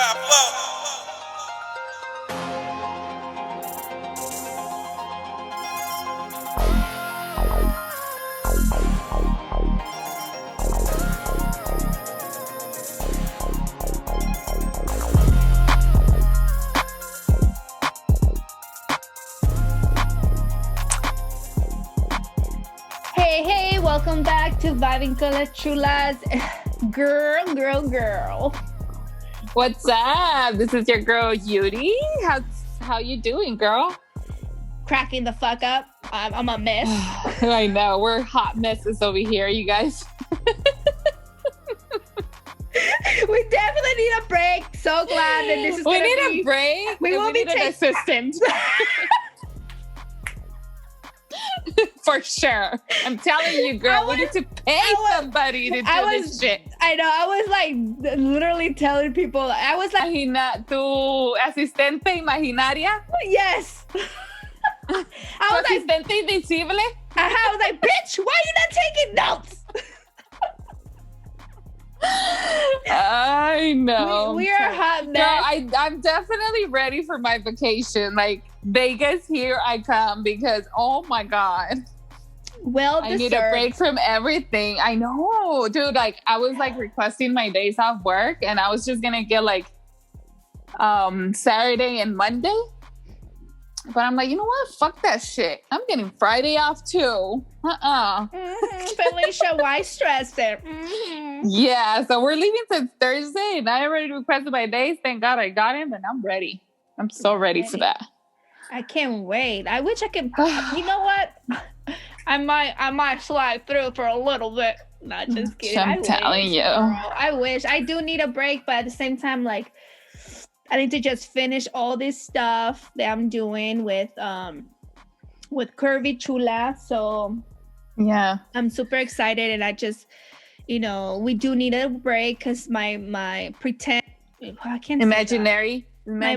Hey, welcome back to Vibing con las Chulas. Girl. What's up? This is your girl Yuri. How you doing, girl? Cracking the fuck up. I'm a mess. I know, we're hot messes over here, you guys. We definitely need a break. So glad that this is We gonna need be... a break. We will be need an assistant. For sure. I'm telling you, girl, we need to pay somebody to do this shit. I know. I was like literally telling people. I was like, Imagina tu asistente imaginaria. yes. I was like, asistente invisible. I was like, bitch, why are you not taking notes? I know. We are hot mess. Girl, I'm definitely ready for my vacation. Like Vegas, here I come because oh my god. Well, I need a break from everything. I know, dude. Like I was like requesting my days off work, and I was just gonna get like Saturday and Monday. But I'm like, you know what? Fuck that shit. I'm getting Friday off too. Felicia, why stress it? Yeah, so we're leaving since Thursday, and I already requested my days. Thank God I got him, and I'm ready. I'm so ready for that. I can't wait. I wish I could. You know what? I might slide through for a little bit. Not just kidding. I'm telling you. Girl. I wish. I do need a break, but at the same time, like, I need to just finish all this stuff that I'm doing with Curvy Chula. So yeah, I'm super excited, and I just, we do need a break because my pretend. I can't. Imaginary. My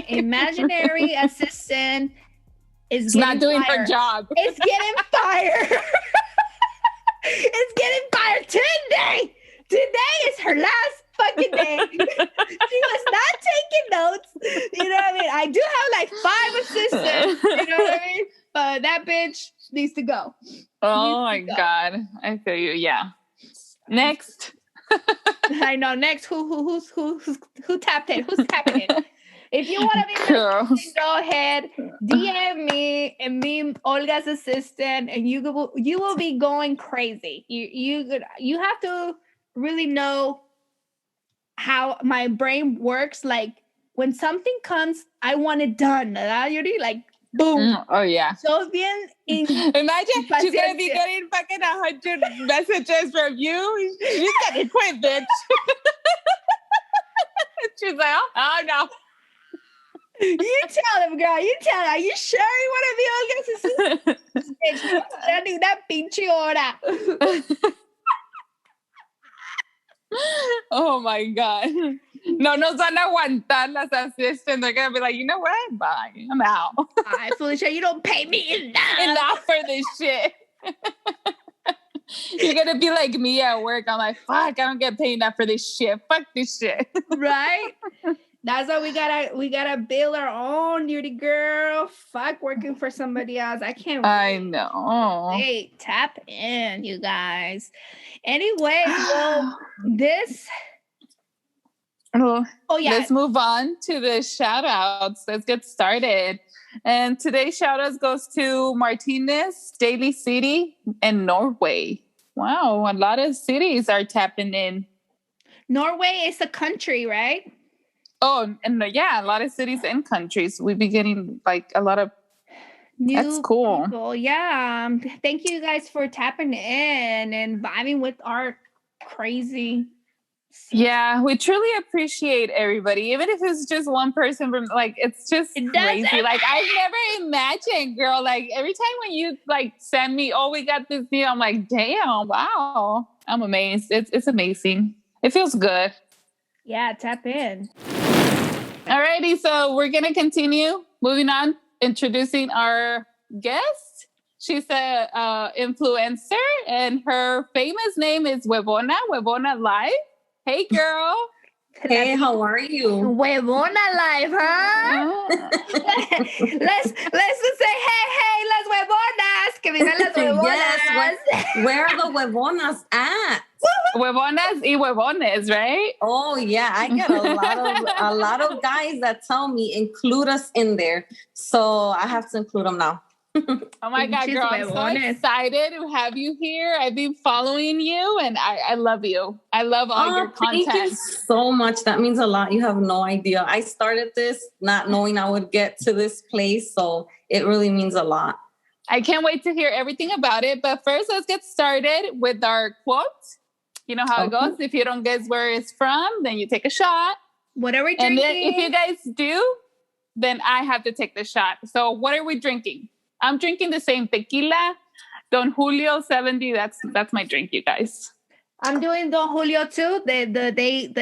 imaginary assistant is not doing fired. her job. It's getting fired. It's getting fired today. Today is her last fucking day. She was not taking notes. You know what I mean? I do have like 5 assistants. You know what I mean? But that bitch needs to go. Oh my God. I feel you. Yeah. Next. I know. Next, who tapped it? Who's tapping it? If you want to be go ahead, DM me and me, Olga's assistant, and you will be going crazy. You have to really know how my brain works. Like when something comes, I want it done. Yuri, like boom. Oh yeah. So bien. Imagine she's gonna be getting fucking 100 messages from you. She's gonna quit, bitch. She's like, oh no. You tell him, girl. You tell her. Are you sure you want to be Olga's assistant? I do that pinche hora. Oh my God. No nos van a aguantar las assistants. They're going to be like, you know what? Bye. I'm out. Bye, Felicia. You don't pay me enough for this shit. You're going to be like me at work. I'm like, fuck, I don't get paid enough for this shit. Fuck this shit. Right? That's why we gotta build our own, Yuri girl. Fuck working for somebody else. I can't wait. I know. Hey, tap in, you guys. Anyway, well, this. Oh yeah. Let's move on to the shout outs. Let's get started. And today's shout outs goes to Martinez, Daly City, and Norway. Wow, a lot of cities are tapping in. Norway is a country, right? Oh, and yeah, a lot of cities and countries. We've been getting like a lot of new that's cool. People. Yeah. Thank you guys for tapping in and vibing with our crazy. Yeah, we truly appreciate everybody, even if it's just one person from like it's just crazy. Like I've never imagined, girl. Like every time when you like send me, oh, we got this deal, I'm like, damn, wow, I'm amazed. It's amazing. It feels good. Yeah, tap in. Alrighty, so we're gonna continue moving on, introducing our guest. She's a influencer, and her famous name is Huevona Life. Hey, girl. Hey, how are you? Huevona Life, huh? let's just say, hey, las huevonas, que viven las huevonas. Yes, where are the huevonas at? Huevonas y huevones, right? Oh yeah, I get a lot of guys that tell me include us in there, so I have to include them now. Oh my God, girl, I'm so excited to have you here. I've been following you and I love you. I love all your content. Thank you so much. That means a lot. You have no idea. I started this not knowing I would get to this place, so it really means a lot. I can't wait to hear everything about it. But first, let's get started with our quote. You know how it goes. If you don't guess where it's from, then you take a shot. What are we drinking? And then if you guys do, then I have to take the shot. So what are we drinking? I'm drinking the same tequila, Don Julio 70. That's my drink, you guys. I'm doing Don Julio too. The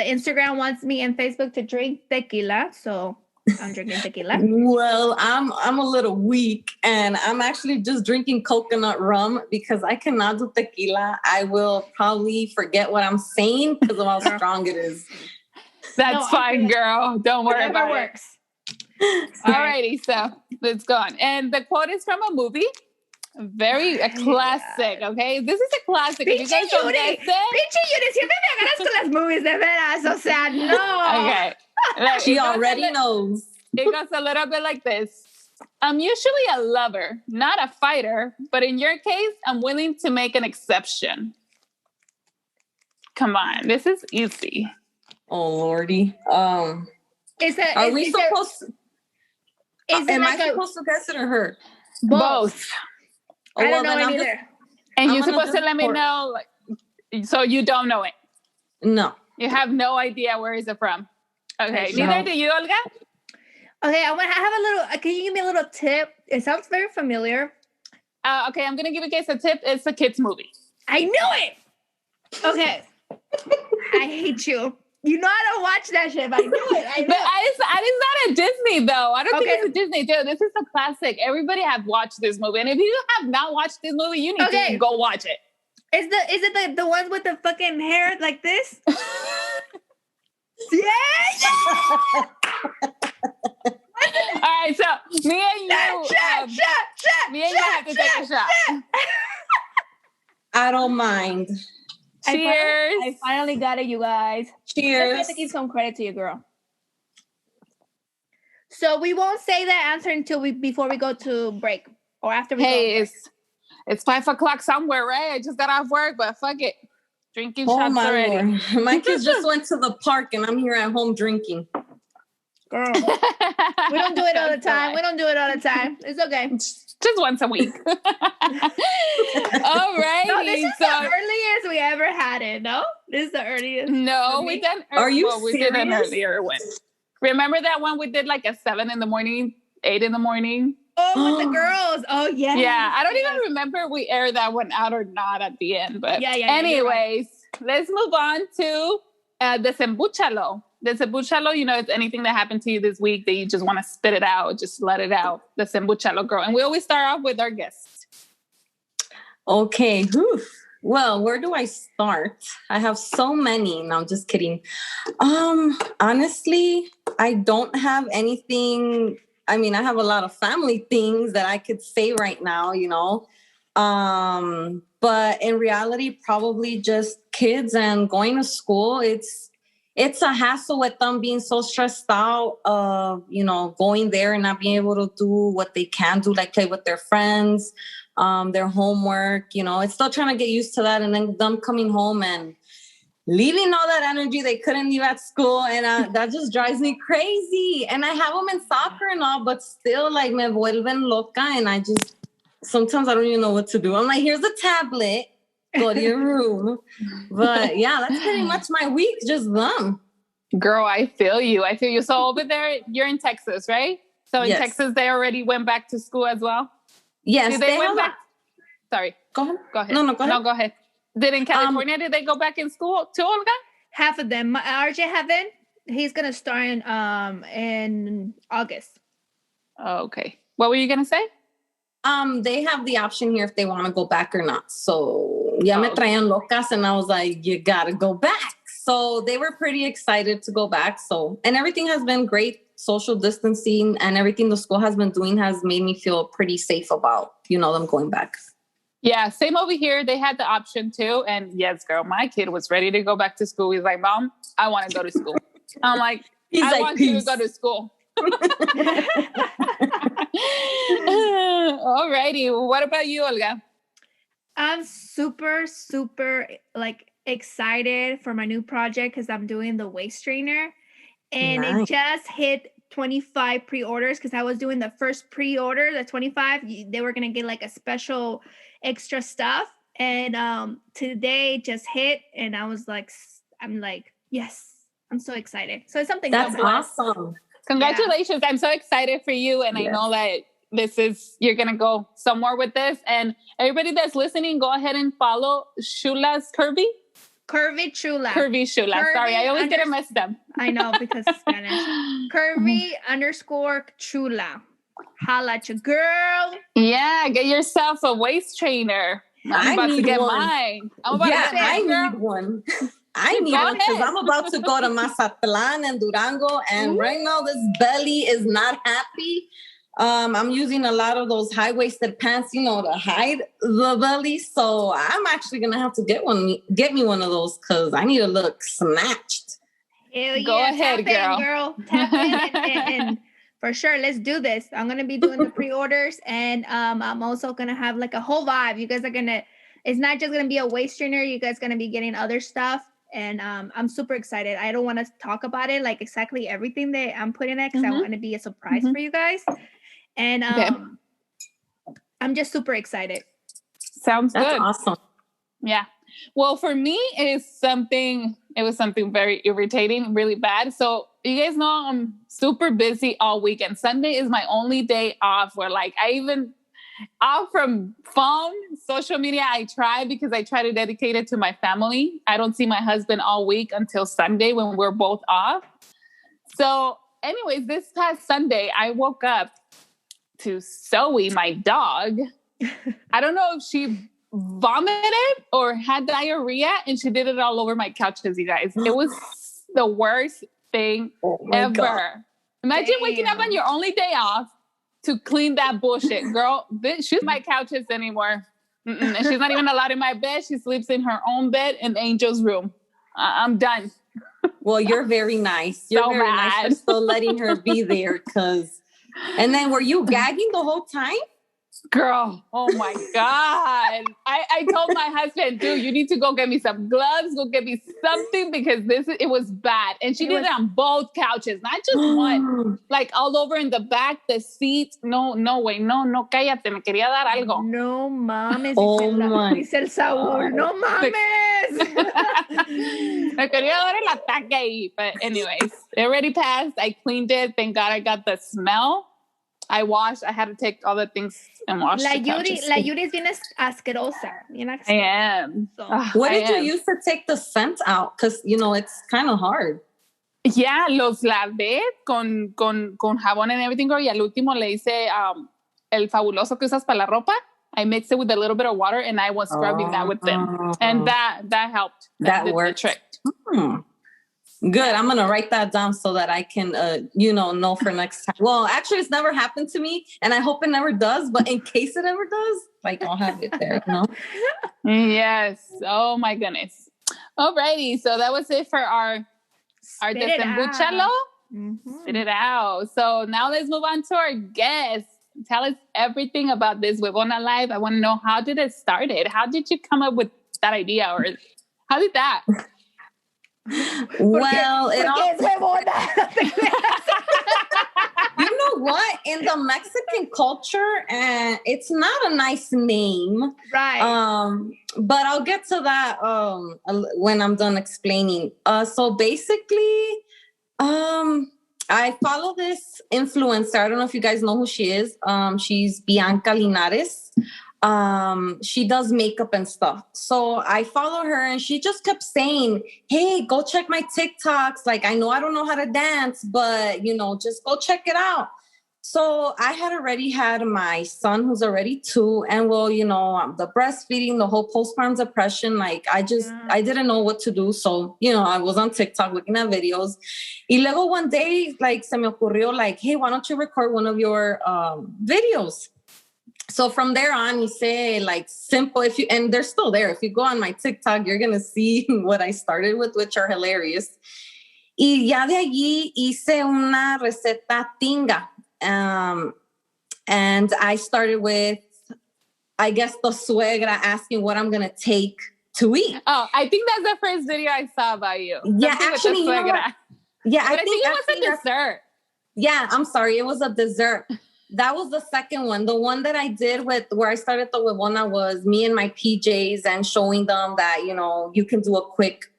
Instagram wants me and Facebook to drink tequila, so I'm drinking tequila. Well, I'm a little weak, and I'm actually just drinking coconut rum because I cannot do tequila. I will probably forget what I'm saying because of how strong it is. That's fine, girl. Don't worry about it. Alrighty, so let's go on. And the quote is from a movie. A classic, okay? This is a classic. Pinche Yuri, siempre me agarras con las movies, de veras. O sea, no. Okay. She already knows. It goes a little bit like this. I'm usually a lover, not a fighter, but in your case, I'm willing to make an exception. Come on, this is easy. Oh, Lordy. Are we supposed to... Am I supposed to guess it or her? Both. I don't know it either. And you're supposed to let me know, so you don't know it. No. You have no idea where is it from. Okay. Neither do you, Olga? Okay, I have a little, can you give me a little tip? It sounds very familiar. Okay, I'm going to give you guys a tip. It's a kid's movie. I knew it! Okay. I hate you. You know I don't watch that shit, but I knew it. But it's not a Disney, though. I don't think it's a Disney, too. This is a classic. Everybody have watched this movie. And if you have not watched this movie, you need to go watch it. Is it the ones with the fucking hair like this? Yeah! All right, so me and you... Me and you have to take a shot. I don't mind. Cheers. I finally got it, you guys. Cheers. I have to give some credit to you, girl. So we won't say that answer until before we go to break or after we go. It's 5 o'clock somewhere, right? I just got off work, but fuck it. Drinking shots already. Lord. My kids just went to the park and I'm here at home drinking. Girl. We don't do it all the time. It's okay. Just once a week. All right. No, this is the earliest we ever had it, no? This is the earliest. No, we done. Are you serious? We did an earlier one. Remember that one we did like at 7 in the morning, 8 in the morning? Oh, with the girls. Oh, yeah. Yeah, I don't even remember if we aired that one out or not at the end. But anyways, let's move on to Desembúchalo. Desembúchalo, you know, it's anything that happened to you this week that you just want to spit it out, just let it out. Desembúchalo, girl. And we always start off with our guests. Okay. Well, where do I start? I have so many. No, I'm just kidding. Honestly, I don't have anything. I mean, I have a lot of family things that I could say right now, you know. But in reality, probably just kids and going to school. It's a hassle with them being so stressed out of, you know, going there and not being able to do what they can do, like play with their friends, their homework, you know. It's still trying to get used to that. And then them coming home and leaving all that energy they couldn't leave at school. And that just drives me crazy. And I have them in soccer and all, but still, like, me vuelven loca. And sometimes I don't even know what to do. I'm like, here's a tablet. Go to your room. But yeah, that's pretty much my week, just them. Girl, I feel you. So over there, you're in Texas, right? So in Texas, they already went back to school as well? Yes. They went back? Sorry. Go ahead. No, go ahead. No, go ahead. Did in California, did they go back in school too, Olga? Half of them. RJ haven't. He's going to start in August. Oh, okay. What were you going to say? They have the option here if they want to go back or not. So me traían locas and I was like, you gotta go back. So they were pretty excited to go back. So, and everything has been great. Social distancing and everything the school has been doing has made me feel pretty safe about, them going back. Yeah, same over here. They had the option too. And yes, girl, my kid was ready to go back to school. He's like, Mom, I want to go to school. I'm like, I want you to go to school. Alrighty. What about you, Olga? I'm super, super excited for my new project because I'm doing the waist trainer. And It just hit 25 pre-orders because I was doing the first pre-order, the 25. They were going to get a special extra stuff. And today just hit. And I'm yes, I'm so excited. So it's something that's awesome. Congratulations. Yeah. I'm so excited for you. And yes. I know that you're going to go somewhere with this. And everybody that's listening, go ahead and follow Shula's Curvy Chula. Sorry, I always get it messed up. I know because Spanish. Curvy_Chula. Holla at your girl. Yeah, get yourself a waist trainer. I'm about to get mine. I need one. I need one because I'm about to go to Mazatlan and Durango, and right now this belly is not happy. I'm using a lot of those high-waisted pants, to hide the belly. So I'm actually gonna have to get me one of those because I need to look snatched. Hell yeah, go ahead, girl. Tap in and for sure, let's do this. I'm gonna be doing the pre-orders, and I'm also gonna have a whole vibe. You guys are it's not just gonna be a waist trainer. You guys gonna be getting other stuff. And I'm super excited. I don't want to talk about it, exactly everything that I'm putting in because I want to be a surprise for you guys. And I'm just super excited. Sounds That's good. Awesome. Yeah. Well, for me, it was something very irritating, really bad. So you guys know I'm super busy all weekend. Sunday is my only day off where I even off from phone, social media. I try because I try to dedicate it to my family. I don't see my husband all week until Sunday when we're both off. So anyways, this past Sunday, I woke up to Zoe, my dog. I don't know if she vomited or had diarrhea, and she did it all over my couches, you guys. It was the worst thing ever. God. Imagine waking up on your only day off to clean that bullshit. Girl, she's my couches anymore. And she's not even allowed in my bed. She sleeps in her own bed in Angel's room. I'm done. Well, you're very nice. You're very nice for still letting her be there And then were you gagging the whole time? Girl, oh my God. I told my husband, dude, you need to go get me some gloves, go get me something because it was bad. And she did it on both couches, not just one. All over in the back, the seats. No way. No, cállate, me quería dar algo. No mames. Dice el Saúl, no mames. Me quería dar el ataque ahí. But anyways, it already passed. I cleaned it. Thank God I got the smell. I washed. I had to take all the things and wash the couches. La Yuri is bien asquerosa. I am. So. What did you use to take the scent out? Because, it's kind of hard. Yeah, los lavé con jabón and everything, girl. Y al último le hice el fabuloso que usas para la ropa. I mixed it with a little bit of water and I was scrubbing that with them. And that helped. That worked. The trick. Good. I'm going to write that down so that I can, know for next time. Well, actually, it's never happened to me and I hope it never does. But in case it ever does, I'll have it there, Yes. Oh, my goodness. Alrighty. So that was it for our Desembuchalo. Spit it out. So now let's move on to our guest. Tell us everything about this Huevona Life. I want to know, how did it start? How did you come up with that idea? Or how did that... Well, you know what? In the Mexican culture, and it's not a nice name, right? But I'll get to that when I'm done explaining. So basically, I follow this influencer. I don't know if you guys know who she is. She's Bianca Linares. She does makeup and stuff. So I follow her and she just kept saying, hey, go check my TikToks. I know I don't know how to dance, but just go check it out. So I had already had my son who's already 2. And well, the breastfeeding, the whole postpartum depression, like I didn't know what to do. So, I was on TikTok looking at videos. Y luego one day, like se me ocurrió like, hey, why don't you record one of your videos? So from there on, you say like simple, and they're still there. If you go on my TikTok, you're going to see what I started with, which are hilarious. Y ya de allí hice una receta tinga. And I started with, I guess, the suegra asking what I'm going to take to eat. Oh, I think that's the first video I saw about you. Yeah, actually, you know what? Yeah, I think it was a dessert. Yeah, I'm sorry. It was a dessert. That was the second one. The one that I did where I started the Huevona was me in my PJs and showing them that, you can do a quick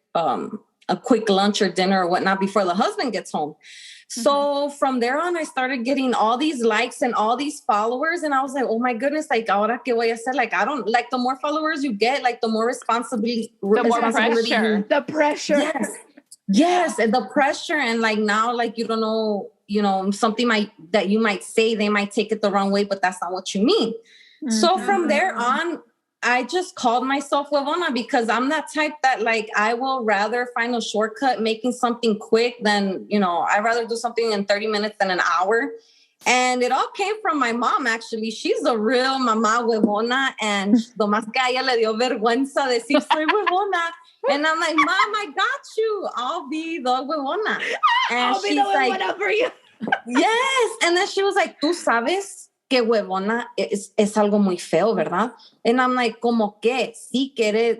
lunch or dinner or whatnot before the husband gets home. So from there on, I started getting all these likes and all these followers. And I was like, oh my goodness, like, ahora que voy a hacer? Like, I don't like the more followers you get, like the more responsibility. The pressure. Yes. And the pressure. And like now, like, you don't know, something that you might say, they might take it the wrong way, but that's not what you mean. So from there on, I just called myself Huevona because I'm that type that like, I will rather find a shortcut making something quick than, I'd rather do something in 30 minutes than an hour. And it all came from my mom, actually. She's a real mamá Huevona. And nomás que a ella le dio vergüenza decir soy Huevona. And I'm like, Mom, I got you. I'll be the Huevona. And I'll be the Huevona for you. Yes. And then she was like, tú sabes que Huevona es algo muy feo, ¿verdad? And I'm like, ¿cómo qué? Sí, que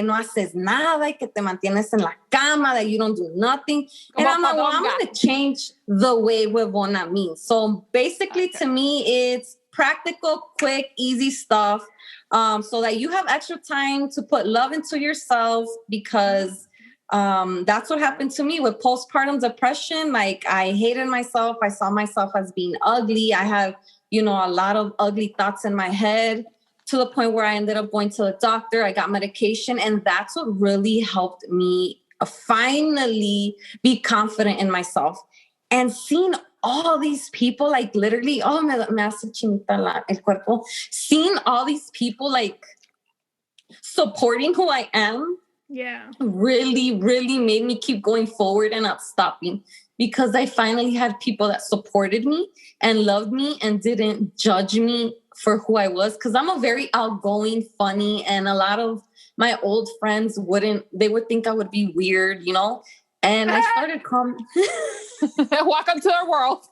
no haces nada y que te mantienes en la cama, that you don't do nothing. And I'm like, well, I'm going to change the way Huevona means. So basically to me, it's practical, quick, easy stuff. So that you have extra time to put love into yourself because that's what happened to me with postpartum depression. Like I hated myself. I saw myself as being ugly. I have, a lot of ugly thoughts in my head to the point where I ended up going to the doctor. I got medication. And that's what really helped me finally be confident in myself. And seeing all these people, like literally, me hace chinita el cuerpo. Seeing all these people like supporting who I am, really, really made me keep going forward and not stopping because I finally had people that supported me and loved me and didn't judge me for who I was. Because I'm a very outgoing, funny, and a lot of my old friends would think I would be weird, And I started welcome to our world.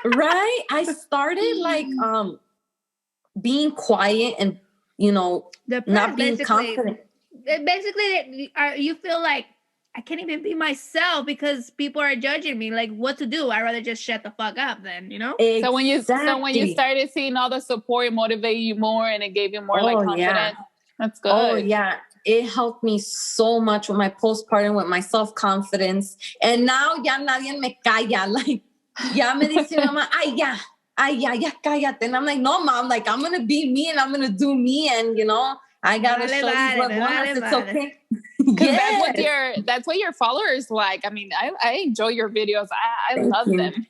Right? I started like being quiet and not being confident. Basically, you feel like I can't even be myself because people are judging me. Like, what to do? I'd rather just shut the fuck up then, Exactly. So when you started seeing all the support, it motivated you more and it gave you more confidence. Yeah. That's good. Oh yeah. It helped me so much with my postpartum, with my self-confidence. And now ya nadie me calla. Like, ya me dice mi mamá, ya cállate. And I'm like, no, Mom, like, I'm going to be me and I'm going to do me. And, I got to show these Huevonas it's okay. Yes. That's what your followers like. I mean, I enjoy your videos. I love them.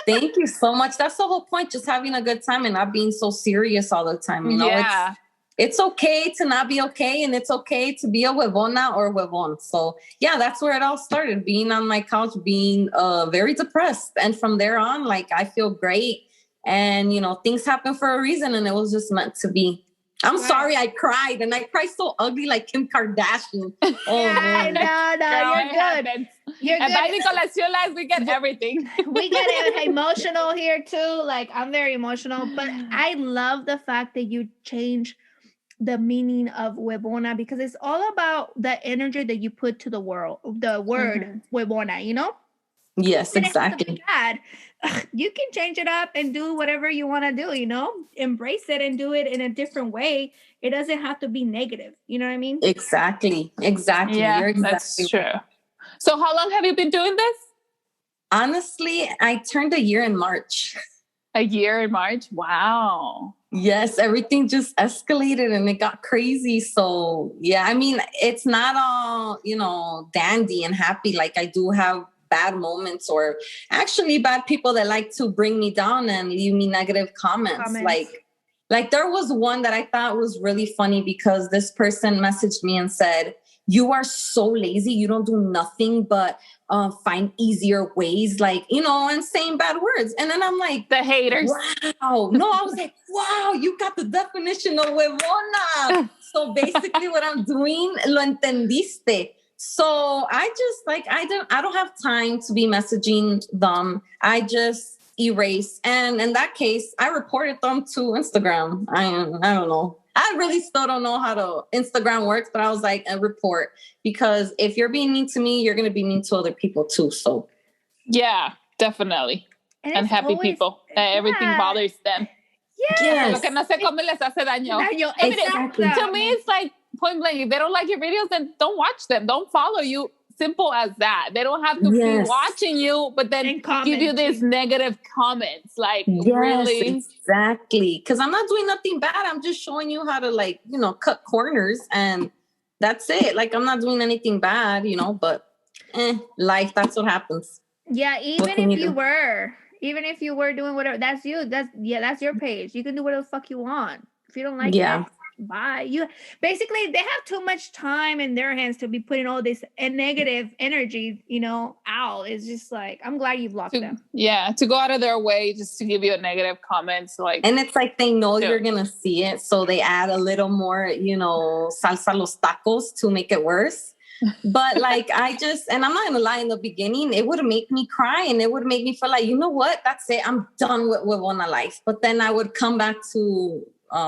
Thank you so much. That's the whole point, just having a good time and not being so serious all the time. Yeah. It's okay to not be okay, and it's okay to be a Huevona or Huevon. So yeah, that's where it all started, being on my couch, being very depressed. And from there on, like, I feel great. And, things happen for a reason, and it was just meant to be. I'm sorry I cried, and I cried so ugly like Kim Kardashian. Oh, man. No, you're good. You're good. And by the colaciones, we get everything. We get emotional here too. Like, I'm very emotional, but I love the fact that you change the meaning of Huevona because it's all about the energy that you put to the word Huevona, Yes, exactly. You can change it up and do whatever you want to do, embrace it and do it in a different way. It doesn't have to be negative. You know what I mean? Exactly. Yeah, you're exactly that's true. So how long have you been doing this? Honestly, I turned a year in March. A year in March? Wow. Yes, everything just escalated and it got crazy. So yeah, I mean, it's not all, dandy and happy. Like, I do have bad moments or actually bad people that like to bring me down and leave me negative comments. Like there was one that I thought was really funny because this person messaged me and said, "You are so lazy. You don't do nothing but find easier ways," like, and saying bad words. And then I'm like, the haters. Wow. No, I was like, wow, you got the definition of huevona. So basically what I'm doing, lo entendiste. So I just like, I don't have time to be messaging them. I just erase. And in that case, I reported them to Instagram. I don't know. I really still don't know how to Instagram works, but I was like, a report, because if you're being mean to me, you're going to be mean to other people too. So yeah, definitely. And unhappy people. Everything bothers them. Yes. Lo que no se come les hace daño. Exactly. To me, it's like point blank. If they don't like your videos, then don't watch them. Don't follow you. Simple as that. They don't have to be watching you, but then give you these negative comments. Like, really? Exactly. Because I'm not doing nothing bad. I'm just showing you how to cut corners, and that's it. Like, I'm not doing anything bad, but life, that's what happens. Yeah, even if you were doing whatever, that's you. That's your page. You can do whatever the fuck you want. If you don't like it, bye. You basically, they have too much time in their hands to be putting all this negative energy, out. It's just like, I'm glad you blocked them. Yeah, to go out of their way just to give you a negative comments, like, and it's like they know you're gonna see it, so they add a little more, salsa los tacos to make it worse. But like, and I'm not gonna lie, in the beginning, it would make me cry and it would make me feel like, you know what, that's it, I'm done with Huevona Life. But then I would come back to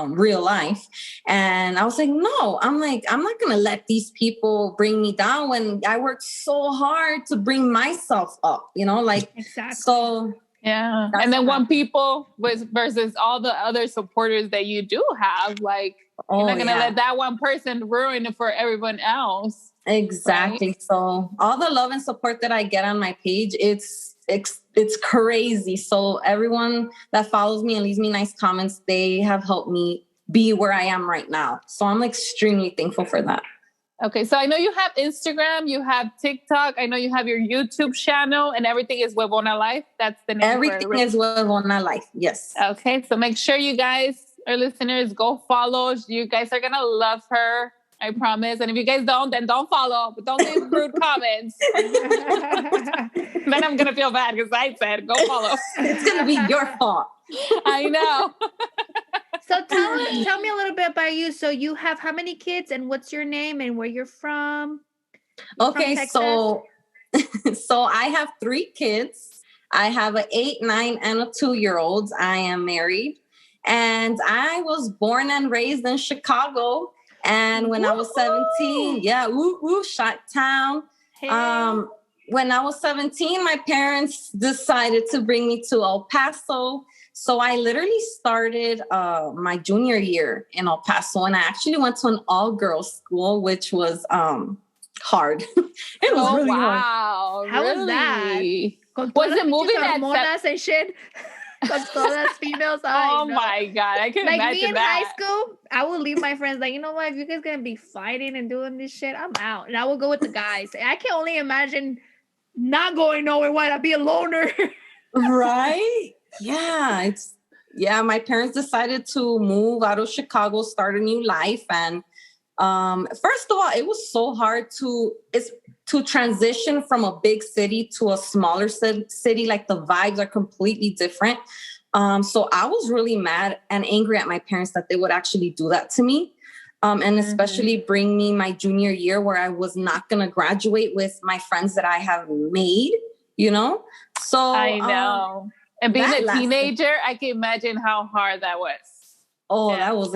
real life, and I was like, no, I'm not gonna let these people bring me down when I worked so hard to bring myself up, Exactly. So yeah. And then when people versus all the other supporters that you do have, like, you're not gonna let that one person ruin it for everyone else. Exactly. Right? So all the love and support that I get on my page, it's crazy. So everyone that follows me and leaves me nice comments, they have helped me be where I am right now. So I'm extremely thankful for that. Okay. So I know you have Instagram, you have TikTok, I know you have your YouTube channel, and everything is Huevona Life. That's the name. Everything is Huevona Life. Yes. Okay. So make sure you guys, our listeners, go follow. You guys are going to love her. I promise. And if you guys don't, then don't follow. But don't leave rude comments. Then I'm going to feel bad because I said, go follow. It's going to be your fault. I know. So tell me a little bit about you. So you have how many kids, and what's your name and where you're from? Okay, so I have 3 kids. I have an 8, 9, and a 2-year-old. I am married. And I was born and raised in Chicago. And when I was 17, Chi-Town. Hey. When I was 17, my parents decided to bring me to El Paso. So I literally started my junior year in El Paso, and I actually went to an all-girls school, which was hard. It was really hard. How was that? Was it moving that and shit? Con todas females. My God. I can imagine me in that. high school, I would leave my friends like, you know what? If you guys going to be fighting and doing this shit, I'm out. And I will go with the guys. I can only imagine not going nowhere. Why? I'd be a loner. Right? Yeah. My parents decided to move out of Chicago, start a new life. And first of all, it was so hard to transition from a big city to a smaller city. Like, the vibes are completely different. So I was really mad and angry at my parents that they would actually do that to me. And especially bring me my junior year where I was not going to graduate with my friends that I have made, So I know. And being a teenager, I can imagine how hard that was. Oh, that was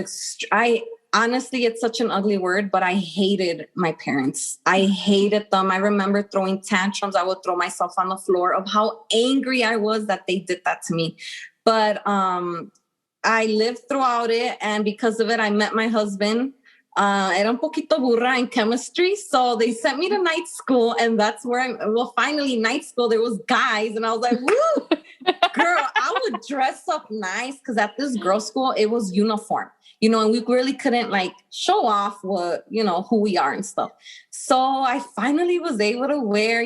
honestly, it's such an ugly word, but I hated my parents. I hated them. I remember throwing tantrums. I would throw myself on the floor of how angry I was that they did that to me. But I lived throughout it. And because of it, I met my husband. Era un poquito burra in chemistry. So they sent me to night school. And that's where finally night school, there was guys. And I was like, woo, girl, I would dress up nice. Because at this girls' school, it was uniform. And we really couldn't show off what, who we are and stuff. So I finally was able to wear,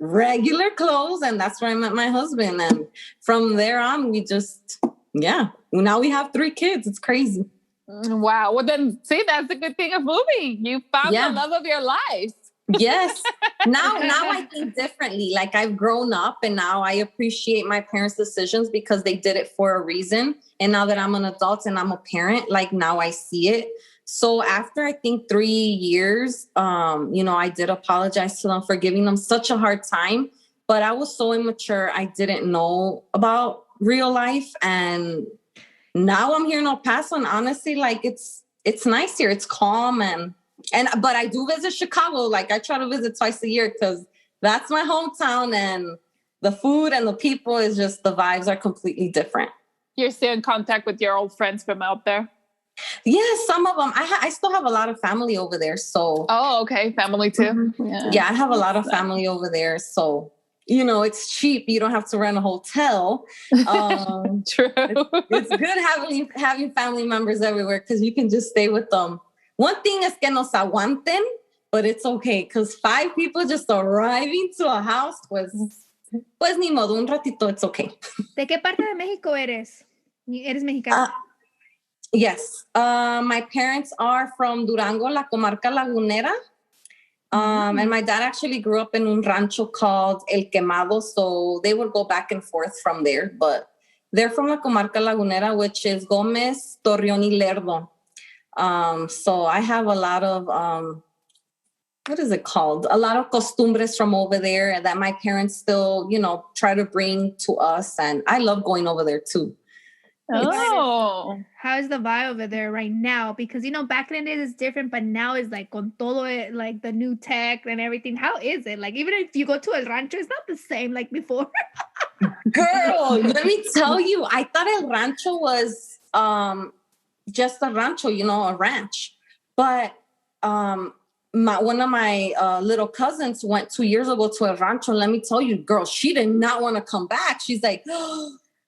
regular clothes. And that's where I met my husband. And from there on, we just, now we have 3 kids. It's crazy. Wow. Well, then, see, that's the good thing of moving. You found the love of your life. Yes. Now I think differently. Like, I've grown up and now I appreciate my parents' decisions because they did it for a reason. And now that I'm an adult and I'm a parent, like, now I see it. So after, I think 3 years, I did apologize to them for giving them such a hard time, but I was so immature. I didn't know about real life. And now I'm here in El Paso, and honestly, like, it's nice here. It's calm but I do visit Chicago. Like, I try to visit twice a year because that's my hometown, and the food and the people is just, the vibes are completely different. You're still in contact with your old friends from out there? Yes, some of them. I still have a lot of family over there. So. Oh, okay. Family too. Mm-hmm. Yeah, I have a lot of family over there. So, it's cheap. You don't have to rent a hotel. True. It's good having family members everywhere because you can just stay with them. One thing is que nos aguanten, but it's okay because 5 people just arriving to a house, pues ni modo, un ratito, it's okay. ¿De qué parte de México eres? ¿Eres mexicana? Yes. My parents are from Durango, la comarca lagunera. And my dad actually grew up in un rancho called El Quemado. So they would go back and forth from there. But they're from la comarca lagunera, which is Gómez, Torreón y Lerdo. So I have a lot of, what is it called? A lot of costumbres from over there that my parents still, try to bring to us. And I love going over there too. Oh, how is the vibe over there right now? Because back in the days it's different, but now it's like con todo it, like the new tech and everything. How is it? Like, even if you go to El Rancho, it's not the same like before. Girl, let me tell you, I thought El Rancho was just a rancho, a ranch. But one of my little cousins went 2 years ago to El Rancho. And let me tell you, girl, she did not want to come back. She's like,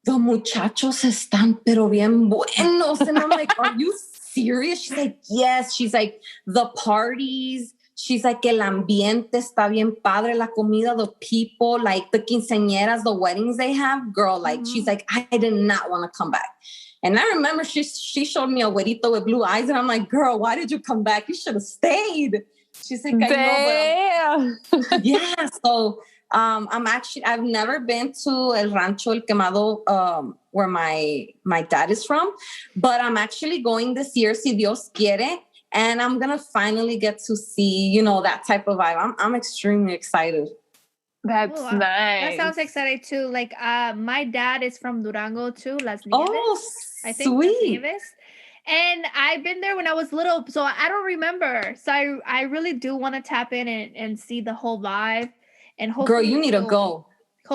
the muchachos están pero bien buenos. And I'm like, are you serious? She's like, yes. She's like, the parties. She's like, el ambiente está bien padre. La comida, the people, like the quinceañeras, the weddings they have. Girl, like, she's like, I did not want to come back. And I remember she showed me a güerito with blue eyes. And I'm like, girl, why did you come back? You should have stayed. She's like, I know, but yeah. So I've never been to El Rancho El Quemado, where my dad is from, but I'm actually going this year, si Dios quiere, and I'm gonna finally get to see, that type of vibe. I'm extremely excited. That's nice. That sounds exciting too. Like, my dad is from Durango too, Las Nieves. Oh, I think sweet. Las Nieves. And I've been there when I was little, so I don't remember. So I really do want to tap in and see the whole vibe. And girl, you need to go.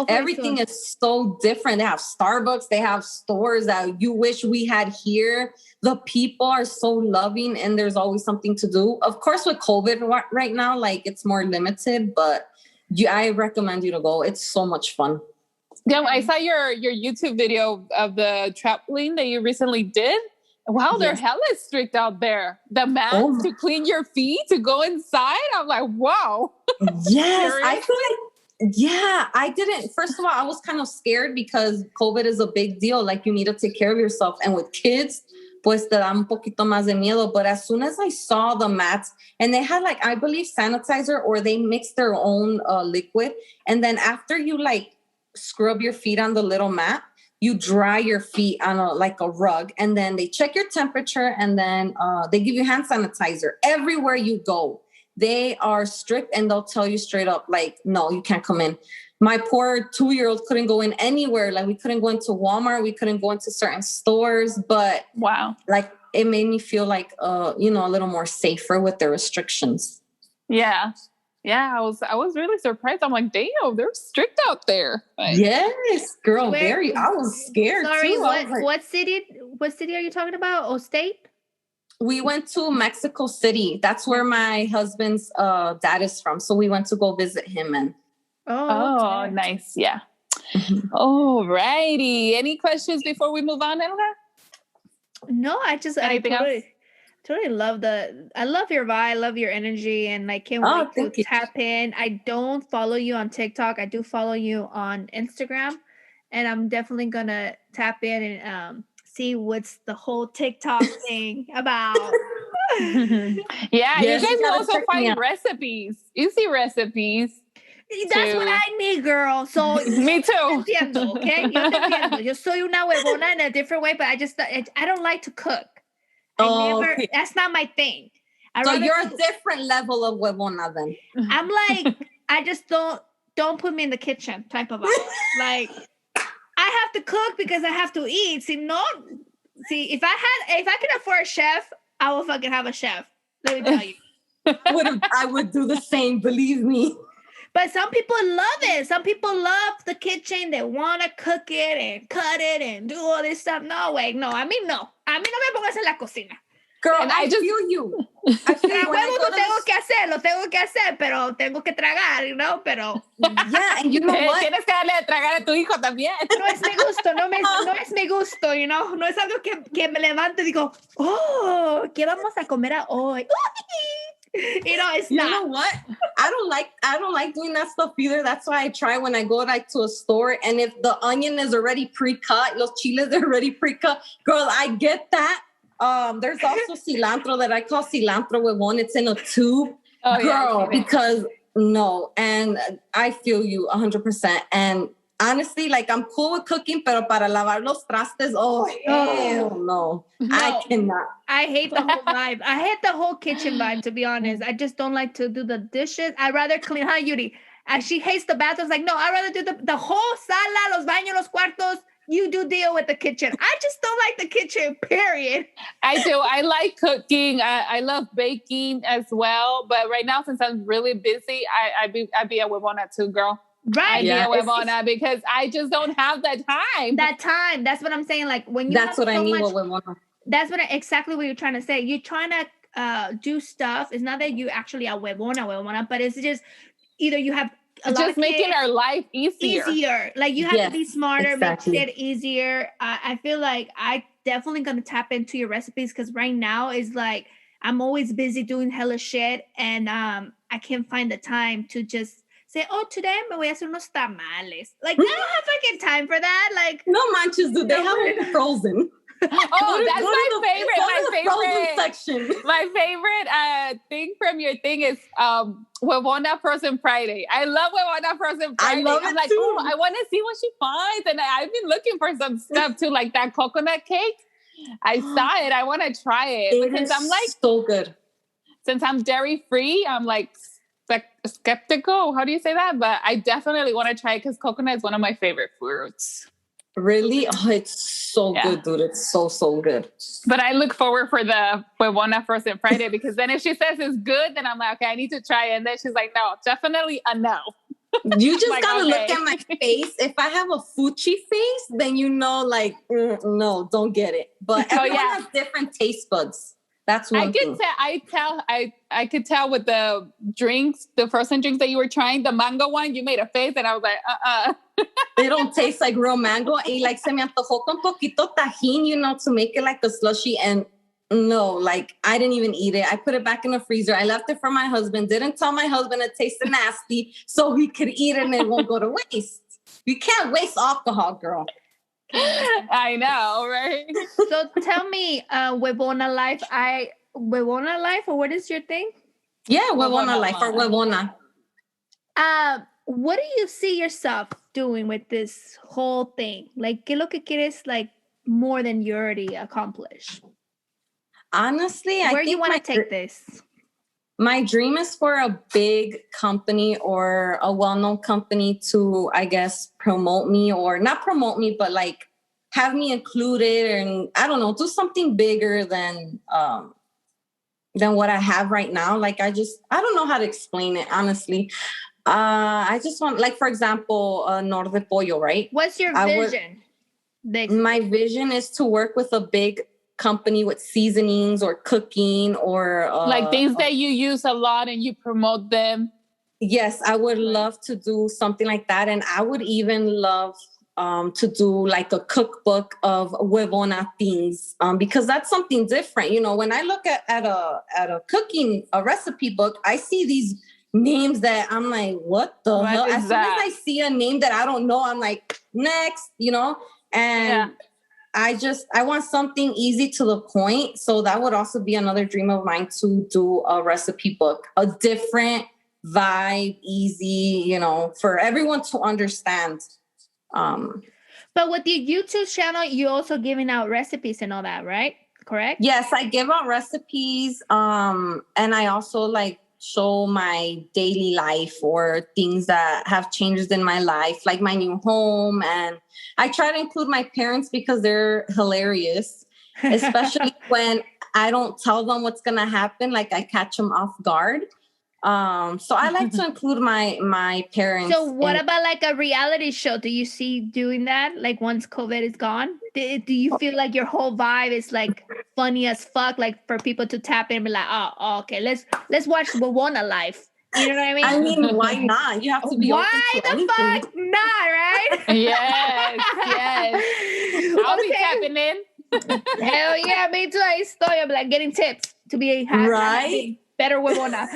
Everything is so different. They have Starbucks. They have stores that you wish we had here. The people are so loving, and there's always something to do. Of course, with COVID right now, like, it's more limited, but I recommend you to go. It's so much fun. Yeah, I saw your YouTube video of the trampoline that you recently did. Wow, they're hella strict out there. The mats to clean your feet, to go inside. I'm like, wow. Yes, I feel like, I didn't. First of all, I was kind of scared because COVID is a big deal. Like, you need to take care of yourself. And with kids, pues te da un poquito más de miedo. But as soon as I saw the mats, and they had, like, I believe sanitizer, or they mix their own liquid. And then after you, like, scrub your feet on the little mat, you dry your feet on a rug, and then they check your temperature, and then they give you hand sanitizer everywhere you go. They are strict, and they'll tell you straight up, like, no, you can't come in. My poor 2-year-old couldn't go in anywhere. Like, we couldn't go into Walmart. We couldn't go into certain stores, but wow, like, it made me feel like, a little more safer with the restrictions. Yeah. Yeah, I was really surprised. I'm like, damn, they're strict out there. Like, yes, girl, very. I was scared. Sorry, too. What city are you talking about? Oh, state? We went to Mexico City. That's where my husband's dad is from. So we went to go visit him. And okay. Nice. Yeah. All righty. Any questions before we move on, Elga? No, Totally love I love your vibe, I love your energy, and I can't wait to tap in. I don't follow you on TikTok. I do follow you on Instagram, and I'm definitely gonna tap in and see what's the whole TikTok thing about. Yeah, you guys will also find recipes, easy recipes. That's what I need, girl. So me too. Entiendo, okay? Yo te entiendo. Yo soy una huevona in a different way, but I don't like to cook. Okay. That's not my thing. So you're a different level of huevona then. I'm like, I just don't put me in the kitchen type of vibe. Like, I have to cook because I have to eat. If I could afford a chef, I will fucking have a chef. Let me tell you. I would do the same, believe me. But some people love it. Some people love the kitchen. They want to cook it and cut it and do all this stuff. No way. No. A mí no me pongas en la cocina. Girl, and I feel you. I feel you. Lo tengo que hacer, pero tengo que tragar, you know, pero... Yeah, and you know what? Tienes que darle de tragar a tu hijo también. No es mi gusto, no es mi gusto, you know. No es algo que me levanto y digo, oh, ¿qué vamos a comer hoy? You know, it's not. You know what? I don't like doing that stuff either. That's why I try when I go like to a store, and if the onion is already pre-cut, los chiles are already pre-cut, girl, I get that. There's also cilantro that I call cilantro huevon. It's in a tube, girl, because no, and I feel you 100%. And honestly, like I'm cool with cooking, pero para lavar los trastes, hell no. I cannot. I hate the whole vibe. I hate the whole kitchen vibe, to be honest. I just don't like to do the dishes. I'd rather clean. Huh, Yuri? She hates the bathrooms. Like, no, I'd rather do the whole sala, los baños, los cuartos. You do deal with the kitchen. I just don't like the kitchen, period. I do. I like cooking. I love baking as well. But right now, since I'm really busy, I'd be a huevona too, girl. Right. I'd be a huevona because I just don't have that time. That's what I'm saying. Like when you that's what I mean with huevona. That's exactly what you're trying to say. You're trying to do stuff. It's not that you actually are huevona, but it's just either you have just making our life easier. Like you have to be smarter, make it easier. I feel like I definitely gonna tap into your recipes because right now is like I'm always busy doing hella shit, and I can't find the time to just say, oh, today me voy a hacer unos tamales. Like I don't have fucking time for that. Like no manches, dude. They have it frozen. Oh, that's my favorite. Section. My favorite thing from your thing is Huevona Frozen Friday. I love Huevona Frozen Friday. I love it like, too. Oh, I want to see what she finds, and I've been looking for some stuff too, like that coconut cake. I saw it. I want to try it. It is I'm like so good. Since I'm dairy free, I'm like skeptical. How do you say that? But I definitely want to try it because coconut is one of my favorite fruits. Really? Oh, it's so good, dude. It's so good. But I look forward for the Huevona Frozen Friday because then if she says it's good, then I'm like, okay, I need to try it. And then she's like, no, definitely a no. You just gotta look at my face. If I have a fuchi face, then you know, like, no, don't get it. But everyone has different taste buds. That's one thing. I could tell with the drinks, the frozen drinks that you were trying, the mango one, you made a face and I was like, They don't taste like real mango. Y like se me antojó con poquito tajín, you know, to make it like a slushy. And no, like I didn't even eat it. I put it back in the freezer. I left it for my husband. Didn't tell my husband it tasted nasty so he could eat it and it won't go to waste. You can't waste alcohol, girl. I know, right? So tell me, Huevona Life, Huevona Life, or what is your thing? Yeah, Huevona Life or Huevona. What do you see yourself doing with this whole thing? Like, ¿qué es lo que quieres, like, more than you already accomplished? Honestly, where do you want to take this? My dream is for a big company or a well-known company to, I guess, promote me or not promote me, but like have me included and I don't know, do something bigger than what I have right now. Like I don't know how to explain it, honestly. I just want, like, for example, Nor de Pollo, right? What's your vision? My vision is to work with a big company with seasonings or cooking or like things that you use a lot and you promote them. Yes, I would love to do something like that. And I would even love to do like a cookbook of Huevona things, because that's something different. You know, when I look at a recipe book, I see these names that I'm like, what the hell? As soon as I see a name that I don't know, I'm like, next, you know, and I want something easy to the point. So that would also be another dream of mine, to do a recipe book, a different vibe, easy, you know, for everyone to understand. But with your YouTube channel, you're also giving out recipes and all that, right? Correct? Yes, I give out recipes. And I also like show my daily life or things that have changes in my life, like my new home. And I try to include my parents because they're hilarious, especially when I don't tell them what's going to happen. Like I catch them off guard. So I like to include my parents. So what about like a reality show? Do you see doing that? Like once COVID is gone, do you feel like your whole vibe is like funny as fuck? Like for people to tap in and be like, oh okay, let's watch Huevona Life. You know what I mean? I mean, why not? You have to be why open to the anything. fuck not, right? Yes. I'll be tapping in. Hell yeah, me too. I estoy. I'm like getting tips to be right. Better Huevona.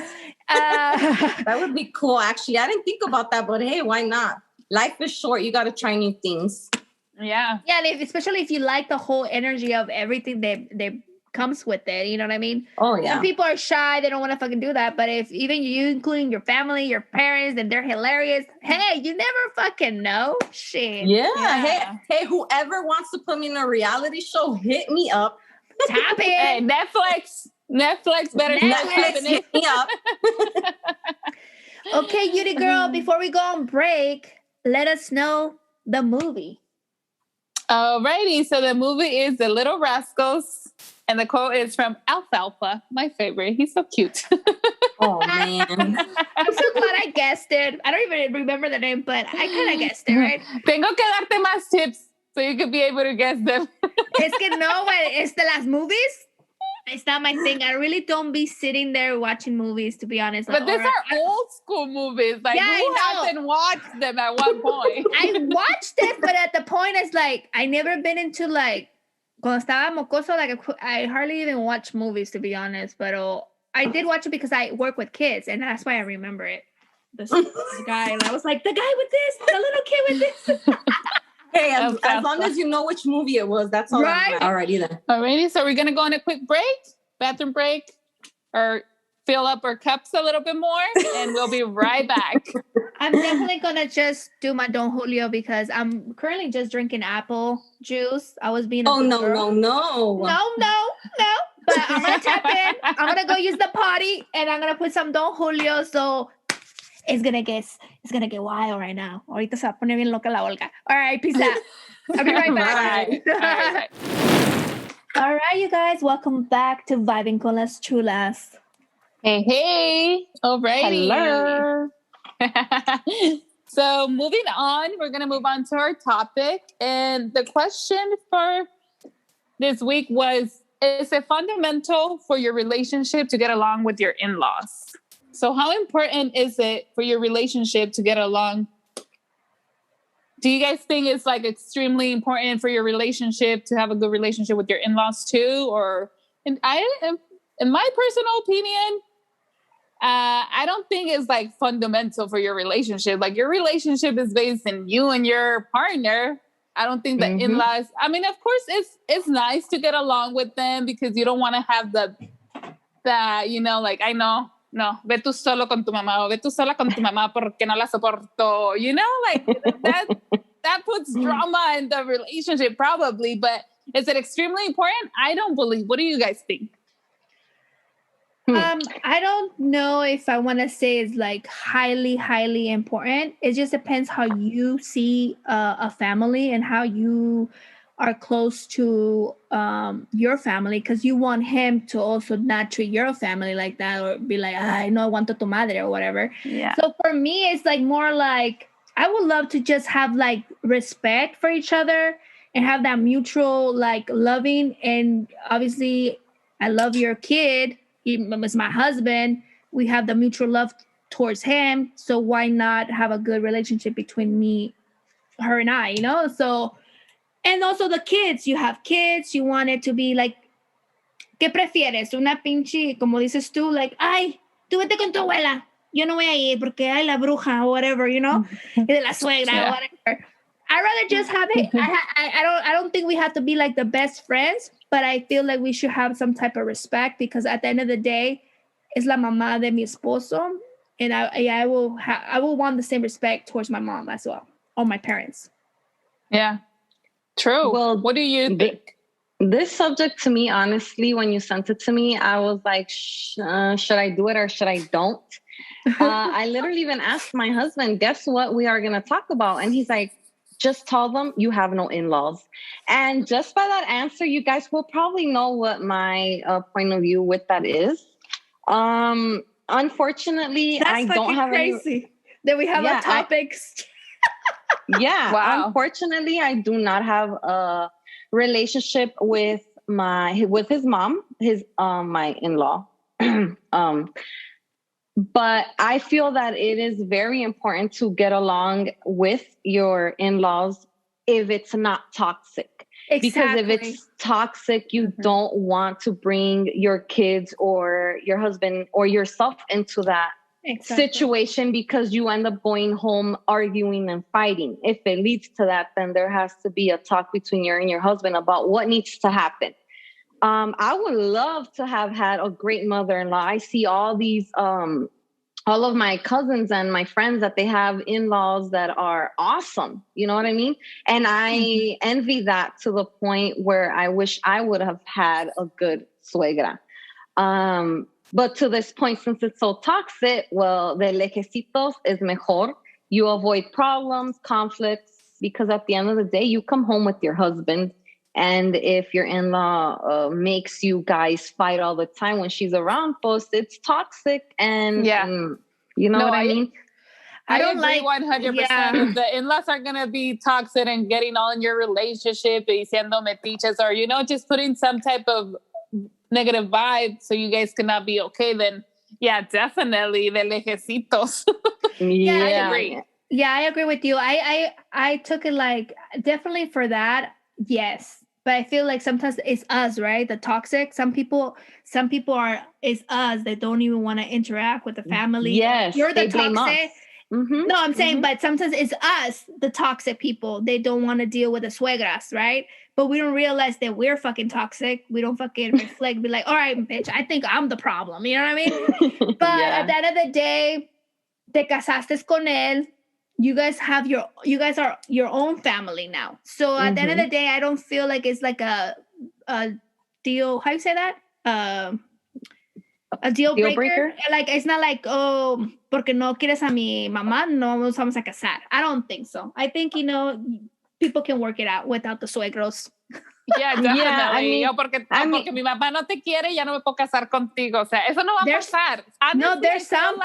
That would be cool. Actually, I didn't think about that, but hey, why not? Life is short. You got to try new things. Yeah. Yeah, and especially if you like the whole energy of everything that comes with it. You know what I mean? Oh, yeah. Some people are shy. They don't want to fucking do that. But if even you, including your family, your parents, and they're hilarious, hey, you never fucking know. Shit. Yeah. Hey, whoever wants to put me in a reality show, hit me up. Tap in. Hey, Netflix better Netflix hit me up. Okay, Yuri girl, before we go on break, let us know the movie. Alrighty, so the movie is The Little Rascals, and the quote is from Alfalfa, my favorite. He's so cute. Oh, man. I'm so glad I guessed it. I don't even remember the name, but I kind of guessed it, right? Tengo que darte más tips so you could be able to guess them. Es que no, it's the last movies. It's not my thing. I really don't be sitting there watching movies, to be honest. But these are old school movies. Like, who hasn't watched them at one point? I watched it, but at the point, it's like, I never been into like, cuando estaba mocoso, like I hardly even watch movies, to be honest. But I did watch it because I work with kids, and that's why I remember it. This guy, and I was like, the guy with this, the little kid with this. Hey, as long as you know which movie it was, that's all right. Alrighty then. Alrighty, so we're gonna go on a quick break, bathroom break, or fill up our cups a little bit more, and we'll be right back. I'm definitely gonna just do my Don Julio because I'm currently just drinking apple juice. I was being no. But I'm gonna tap in. I'm gonna go use the potty, and I'm gonna put some Don Julio. So it's gonna get wild right now. Ahorita se va a poner bien loca la Olga. All right, peace out. I'll be right back. Right. All right, you guys, welcome back to Vibing con las Chulas. Hey. Alrighty. Hello. So moving on, we're gonna move on to our topic, and the question for this week was: is it fundamental for your relationship to get along with your in-laws? So how important is it for your relationship to get along? Do you guys think it's like extremely important for your relationship to have a good relationship with your in-laws too? Or in my personal opinion, I don't think it's like fundamental for your relationship. Like your relationship is based in you and your partner. I don't think the in-laws, I mean, of course it's nice to get along with them because you don't want to have the, you know, like, I know, no, ve tú solo con tu mamá, o ve tú sola con tu mamá porque no la soporto, you know, like that puts drama in the relationship probably, but is it extremely important? I don't believe. What do you guys think? I don't know if I want to say it's like highly, highly important. It just depends how you see a family and how you are close to your family, because you want him to also not treat your family like that or be like, I no aguanto tu madre or whatever. Yeah. So for me, it's like more like I would love to just have like respect for each other and have that mutual like loving. And obviously, I love your kid. He is my husband. We have the mutual love towards him. So why not have a good relationship between me her and I, you know? So, and also the kids, you have kids, you want it to be like, ¿qué prefieres? Una pinche, como dices tú, like, ay, tú vete con tu abuela. Yo no voy a ir porque hay la bruja or whatever, you know? De la suegra or whatever. I'd rather just have it. I don't think we have to be like the best friends, but I feel like we should have some type of respect because at the end of the day, es la mamá de mi esposo, and I will want the same respect towards my mom as well, or my parents. Yeah, true. Well, what do you think? This subject to me, honestly, when you sent it to me, I was like, should I do it or should I don't? I literally even asked my husband, guess what we are going to talk about? And he's like, just tell them you have no in-laws. And just by that answer, you guys will probably know what my point of view with that is. Unfortunately, that's I don't have crazy that we have a topic. Wow. Unfortunately, I do not have a relationship with his mom, my in-law. But I feel that it is very important to get along with your in-laws if it's not toxic. Exactly. Because if it's toxic, you don't want to bring your kids or your husband or yourself into that situation because you end up going home arguing and fighting. If it leads to that, then there has to be a talk between you and your husband about what needs to happen. I would love to have had a great mother-in-law. I see all these, all of my cousins and my friends that they have in-laws that are awesome. You know what I mean? And I envy that to the point where I wish I would have had a good suegra. But to this point, since it's so toxic, well, de lejecitos es mejor. You avoid problems, conflicts, because at the end of the day, you come home with your husband. And if your in-law makes you guys fight all the time when she's around, post, it's toxic. And you know what I mean? I don't agree 100%. If the in-laws are going to be toxic and getting all in your relationship, diciendo metiches, or, you know, just putting some type of negative vibe so you guys cannot be okay, then definitely de lejecitos. I agree. Yeah, I agree with you. I took it like definitely for that. Yes. But I feel like sometimes it's us, right? The toxic. Some people it's us that don't even want to interact with the family. Yes. You're the toxic. No, I'm saying, but sometimes it's us, the toxic people. They don't want to deal with the suegras, right? But we don't realize that we're fucking toxic. We don't fucking reflect, be like, all right, bitch, I think I'm the problem. You know what I mean? But at the end of the day, te casaste con él. You guys are your own family now. So at the end of the day, I don't feel like it's like a deal. How you say that? A deal breaker. Like it's not like, oh, porque no quieres a mi mamá, no nos vamos a casar. I don't think so. I think, you know, people can work it out without the suegros. Yeah, definitely. Yeah, I mean, porque mi mamá no te quiere, ya no me puedo casar contigo. O sea, eso no va a pasar. Honestly, no, there's some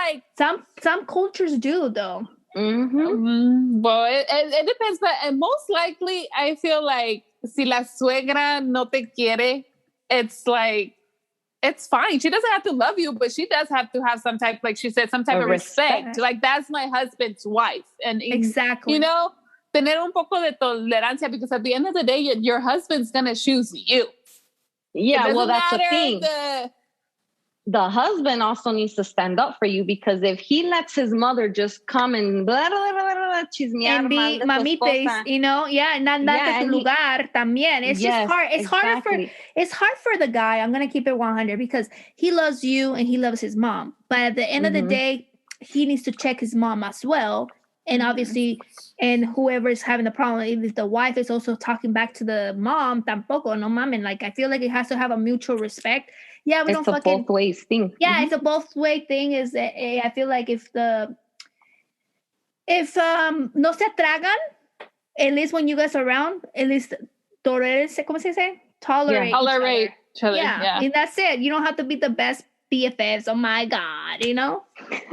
cultures do though. Well, it depends, but most likely, I feel like si la suegra no te quiere, it's like, it's fine. She doesn't have to love you, but she does have to have some type, like she said, some type of respect. Like, that's my husband's wife. And exactly, you know, tener un poco de tolerancia, because at the end of the day, your husband's going to choose you. Yeah, well, that's the thing. The husband also needs to stand up for you, because if he lets his mother just come and blah, blah, blah, blah, chismear, and be mamites, you know, not de tu lugar también. It's just hard. It's hard for the guy. I'm gonna keep it 100 because he loves you and he loves his mom. But at the end of the day, he needs to check his mom as well. And obviously, and whoever is having the problem, if the wife is also talking back to the mom, tampoco, no mames. Like, I feel like it has to have a mutual respect. Yeah, we don't fucking... It's a both ways thing. Yeah, it's a both way thing. I feel like if no se tragan, at least when you guys are around, at least tolerate each other. Yeah, and that's it. You don't have to be the best BFFs. Oh my God, you know?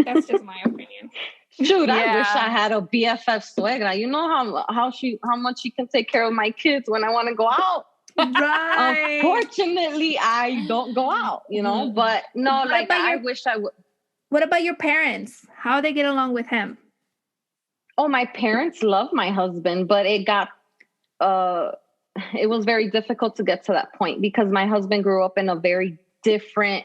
That's just my opinion. Dude, I wish I had a BFF suegra. You know how much she can take care of my kids when I want to go out. Right. Unfortunately, I don't go out, you know, but no, I wish I would. What about your parents? How they get along with him? Oh, my parents love my husband, but it was very difficult to get to that point because my husband grew up in a very different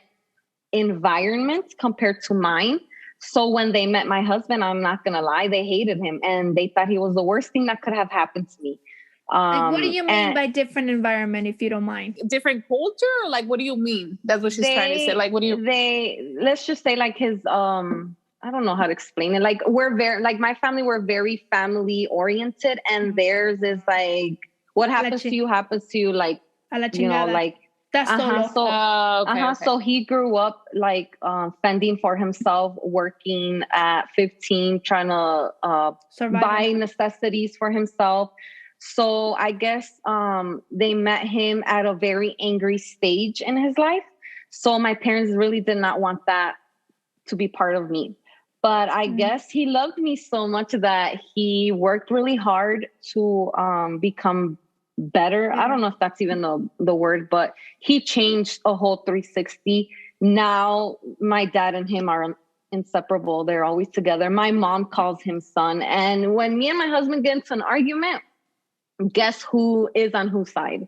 environment compared to mine. So when they met my husband, I'm not going to lie, they hated him and they thought he was the worst thing that could have happened to me. Like, what do you mean by different environment, if you don't mind? Different culture? Like, what do you mean? That's what she's trying to say. Like, what do you... Let's just say like his, I don't know how to explain it. Like my family, we're very family oriented and theirs is like, what happens to you happens to you. Like, you know, like, that's okay. So he grew up like fending for himself, working at 15, trying to buy necessities for himself. So I guess they met him at a very angry stage in his life. So my parents really did not want that to be part of me. But I guess he loved me so much that he worked really hard to become better. I don't know if that's even the word, but he changed a whole 360. Now my dad and him are inseparable. They're always together. My mom calls him son. And when me and my husband get into an argument, guess who is on whose side?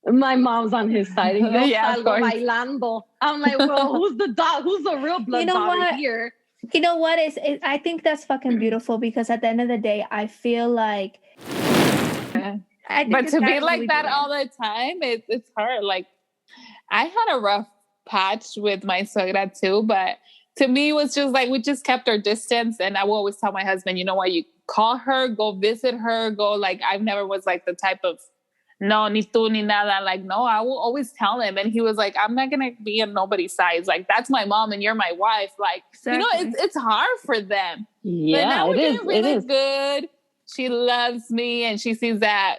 My mom's on his side. And salgo bailando. I'm like, well, who's the dog? Who's the real blood daughter here? You know what? I think that's fucking beautiful because at the end of the day, I feel like... But to be like that all the time, it's hard. Like, I had a rough patch with my suegra too, but to me, it was just like, we just kept our distance. And I will always tell my husband, you know what, you call her, go visit her, go, like, I never was like the type of, no, ni tú, ni nada. Like, no, I will always tell him. And he was like, I'm not going to be on nobody's side. Like, that's my mom and you're my wife. Like, you know, it's hard for them. Yeah, but now we're getting really good. She loves me and she sees that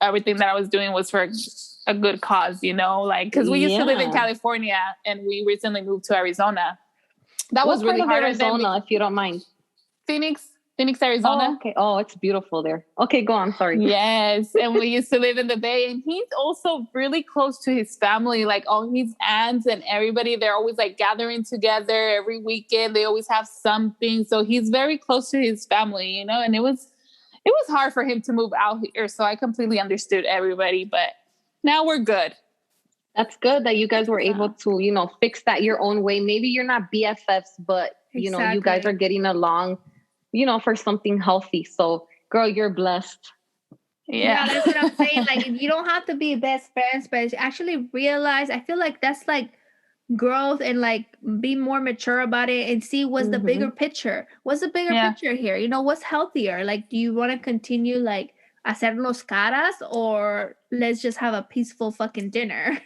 everything that I was doing was for a good cause, you know, like, because we used to live in California and we recently moved to Arizona. That was really hard. Arizona, if you don't mind. Phoenix, Arizona. Oh, okay. Oh, it's beautiful there. Okay, go on. Sorry. Yes. And we used to live in the Bay and he's also really close to his family, like all his aunts and everybody. They're always like gathering together every weekend. They always have something. So he's very close to his family, you know, and it was hard for him to move out here. So I completely understood everybody, but now we're good. That's good that you guys were able to, you know, fix that your own way. Maybe you're not BFFs, but you know, you guys are getting along, you know, for something healthy. So girl, you're blessed. Yeah, that's what I'm saying. Like, you don't have to be best friends, but actually realize, I feel like that's like growth and like be more mature about it and see what's the bigger picture. What's the bigger picture here? You know, what's healthier? Like, do you want to continue like hacernos caras or let's just have a peaceful fucking dinner?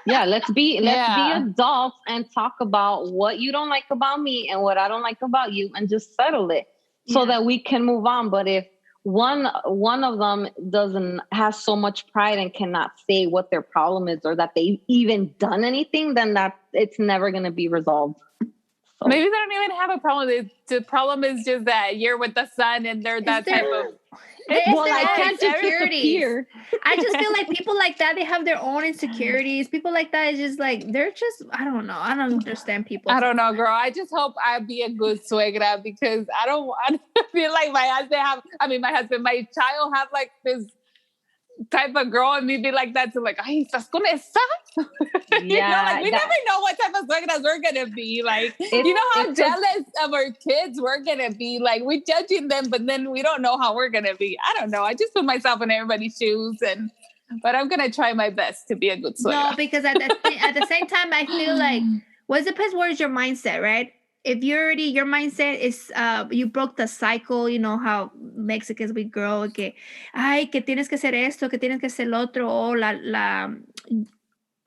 Yeah, let's be adults and talk about what you don't like about me and what I don't like about you and just settle it so that we can move on. But if one of them has so much pride and cannot say what their problem is or that they've even done anything, then that it's never going to be resolved. So. Maybe they don't even have a problem. The problem is just that you're with the son and they're that type of... I can't disappear. I just feel like people like that, they have their own insecurities. People like that is just like, they're just, I don't know. I don't understand people. I don't know, girl. I just hope I be a good suegra because I don't feel like my child have like this type of girl and me be like that to like, ay, estás con esa? You know, like we never know what type of suegras we're gonna be. Like, you know how jealous of our kids we're gonna be. Like, we're judging them, but then we don't know how we're gonna be. I don't know. I just put myself in everybody's shoes, but I'm gonna try my best to be a good suegra. No, because at the same time, I feel like, well, it depends where's your mindset, right? If your mindset is, you broke the cycle, you know how Mexicans, we grow, que tienes que hacer esto, que tienes que hacer lo otro,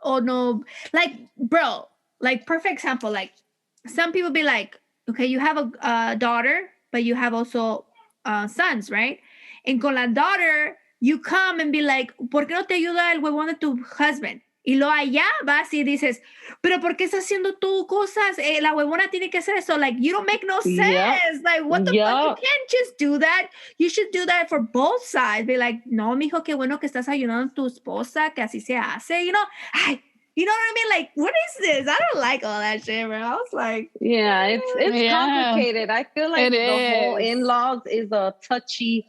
oh no, like, bro, like, perfect example, like, some people be like, okay, you have a daughter, but you have also sons, right? And con la daughter, you come and be like, ¿por qué no te ayuda el huevón de tu husband? Y lo allá vas y dices, pero ¿por qué estás haciendo tú cosas? La huevona tiene que hacer eso. Like, you don't make no sense. Yep. Like, what the fuck? You can't just do that. You should do that for both sides. Be like, no, mijo, qué bueno que estás ayudando a tu esposa, que así se hace. You know, You know what I mean? Like, what is this? I don't like all that shit, bro. I was like, yeah, it's complicated. I feel like the whole in-laws is a touchy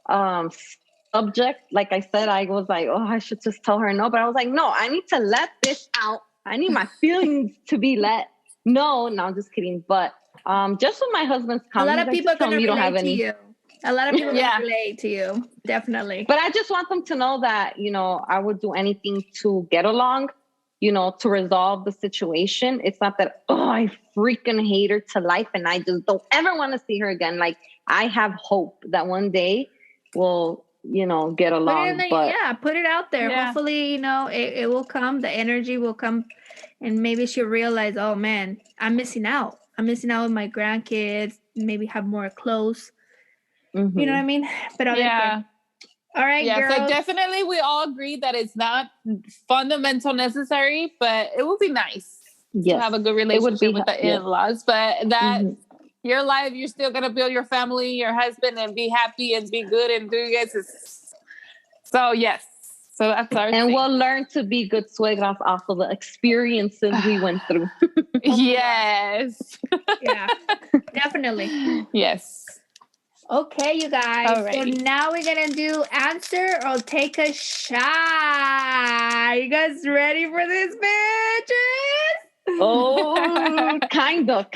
subject. Like I said, I was like, oh, I should just tell her no. But I was like, no, I need to let this out. I need my feelings to be let. No, I'm just kidding. But just with my husband's comments, a lot of people are going to relate to you. A lot of people relate to you. Definitely. But I just want them to know that, you know, I would do anything to get along, you know, to resolve the situation. It's not that, oh, I freaking hate her to life and I just don't ever want to see her again. Like, I have hope that one day we'll, you know, get along. Put it out there. Yeah. Hopefully, you know, it will come. The energy will come. And maybe she'll realize, oh, man, I'm missing out. I'm missing out with my grandkids. Maybe have more close. Mm-hmm. You know what I mean? But all right, girls. So definitely we all agree that it's not fundamental necessary, but it would be nice to have a good relationship with the in-laws. But that your life, you're still going to build your family, your husband, and be happy and be good and do you guys. So, yes. So that's our thing. We'll learn to be good suegras off of the experiences we went through. Yes. Yeah, definitely. Yes. Okay, you guys. Alrighty. So now we're going to do answer or take a shot. You guys ready for this, bitches? Oh, kind of.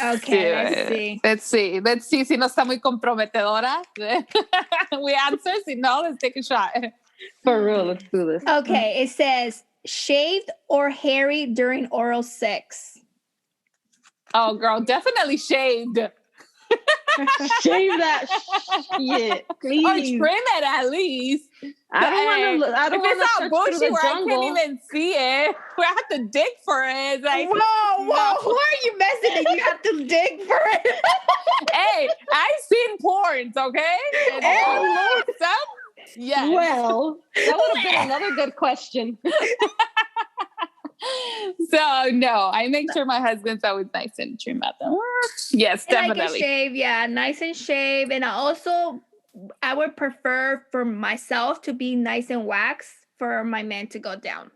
Okay, let's see si no está muy comprometedora. We answer, si no, let's take a shot. For real, let's do this. Okay, it says shaved or hairy during oral sex. Oh, girl, definitely shaved. Shave that shit, please. Or trim it at least. I don't want to. I don't want to search bushy through the where jungle. I can't even see it. We have to dig for it. It's like, whoa! Who are you messing that you have to dig for it? Hey, I've seen porns, okay? Oh, Lord. Yes. Well, that would have been another good question. So no, I make sure my husband's always nice and trim at them. Yes, definitely. Like a shave, nice and shave. And I would prefer for myself to be nice and waxed for my man to go down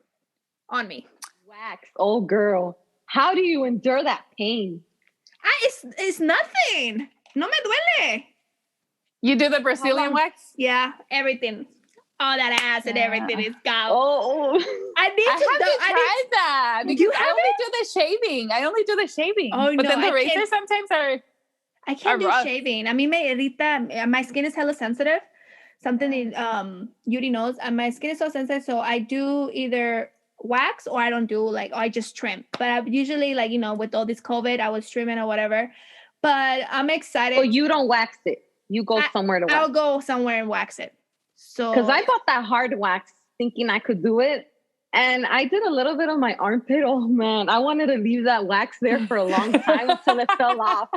on me. Wax, oh girl, how do you endure that pain? It's nothing. No me duele. You do the Brazilian wax? Yeah, everything. All that ass and everything is gone. Oh, I have to try that because I only do the shaving. Oh, but then the razors sometimes are. I can't do shaving. I mean, my skin is hella sensitive. Something Yuri knows. And my skin is so sensitive, so I do either wax or I don't do I just trim. But I usually with all this COVID, I was trimming or whatever. But I'm excited. Oh, you don't wax it. You go somewhere to wax. I'll go somewhere and wax it. So, because I bought that hard wax thinking I could do it. And I did a little bit on my armpit. Oh man, I wanted to leave that wax there for a long time until it fell off.